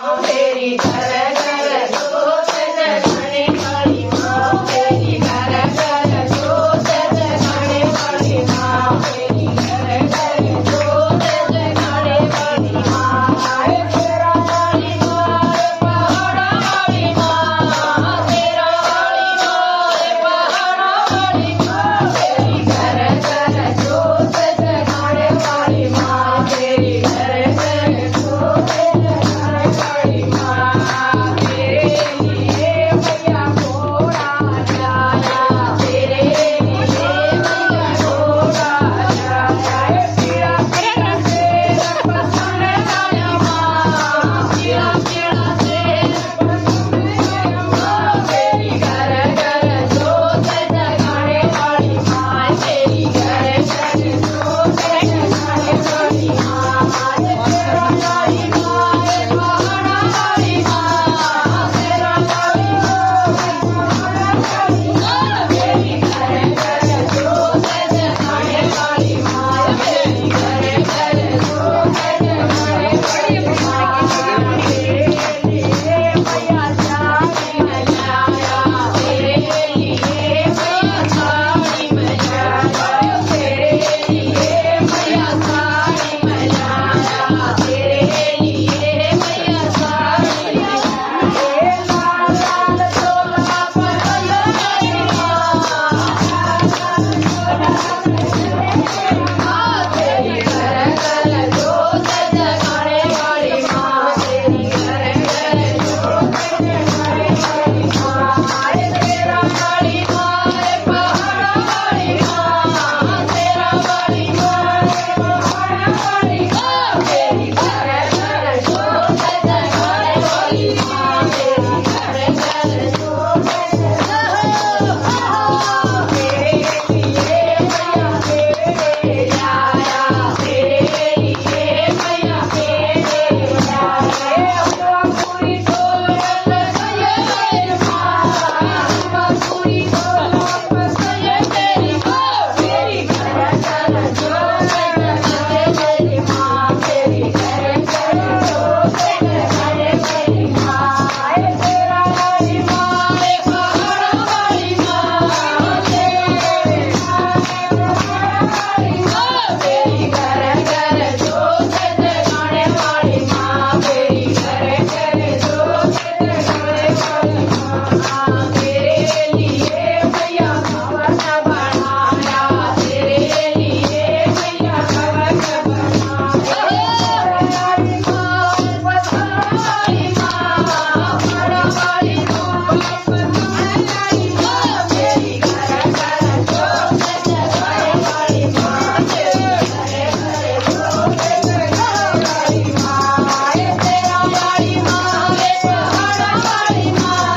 तेरी घर घर जोत जगाने वाली माँ, तेरी घर घर जोत जगाने वाली माँ, तेरी घर घर जोत जगाने वाली माँ। तेरा वाली माँ पहाड़ा वाली माँ, तेरा वाली माँ पहाड़ा वाली माँ, तेरी घर घर जोत जगाने वाली माँ, तेरी घर घर जोत जगाने वाली माँ। तेरे लिए मैया घोड़ा जाया, तेरे लिए मैया घोड़ा जाया, पीड़ा पीड़ा से पसंद आया माँ, पीड़ा पीड़ा से पसंद आया माँ। तेरी घर घर जोत जगाने वाली माँ, तेरी घर घर जोत जगाने वाली माँ। तेरा वाली माँ पहाड़ा वाली माँ, तेरा वाली माँ पहाड़ा वाली माँ, तेरी घर घर जोत जगाने वाली माँ, तेरी घर घर जोत जगाने वाली माँ। तेरे लिए मैया साड़ी में लाया, तेरे लिए मैया साड़ी में लाया, तेरे लिए मैया साड़ी में लाया, तेरे लिए मैया साड़ी में लाया। लाल लाल चोला पहन गई माँ, तेरी घर घर जोत जगाने वाली माँ, तेरी घर घर जोत जगाने वाली माँ। तेरा वाली माँ पहाड़ा वाली माँ, तेरा वाली माँ पहाड़ा वाली माँ, तेरी घर घर जोत जगाने वाली माँ, तेरी घर घर जोत तेरे लिए मैया तेरे लाया, तेरे लिए मैया तेरे लाया। पूरी दौलत सैयद माँ, पूरी दौलत सैयद तेरी माँ, तेरी घर घर जोत जगाने वाली माँ, तेरी घर घर जोत जगाने वाली माँ। तेरा वाली माँ पहाड़ा वाली माँ, तेरी घर घर जोत जगाने वाली माँ, तेरी घर घर जोत जगाने वाली माँ। तेरे लिए मैया भवन बनाया, तेरे लिए मैया भवन बनाया। वाली माँ पहाड़ा वाली माँ, पहाड़ा वाली माँ पहाड़ा वाली माँ, तेरी घर घर जोत जगाने वाली माँ, तेरी घर घर जोत जगाने वाली माँ। तेरा वाली माँ पहाड़ा वाली माँ,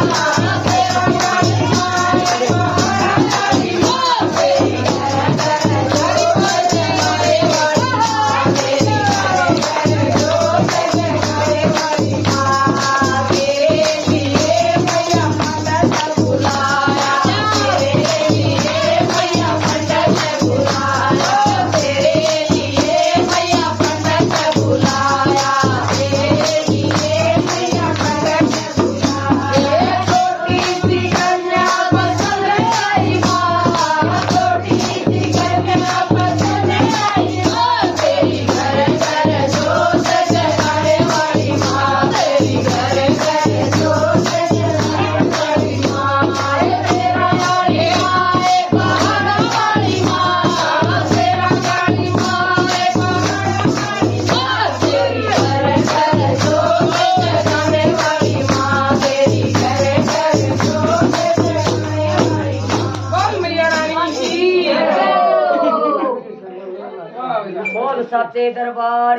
तेरा वाली माँ पहाड़ा वाली माँ, तेरी घर घर जोत जगाने वाली माँ, तेरी घर घर जोत जगाने वाली माँ। तेरे लिए मैया पंडित बुलाया, तेरे लिए मैया पंडित बुलाया, तेरे लिए मैया पंडित बुलाया, तेरे लिए मैया पंडित बुलाया। छोटी सी कन्या पसंद आई माँ, छोटी सी कन्या पसंद आई माँ, तेरी घर घर जोत जगाने वाली माँ, तेरी घर घर जोत जगाने वाली माँ। तेरा वाली माँ पहाड़ा वाली माँ, तेरा वाली माँ पहाड़ा वाली माँ, तेरी घर घर जोत जगाने वाली माँ, तेरी घर घर जोत जगाने वाली माँ। बोल मैया रानी की बोल सच्चे दरबार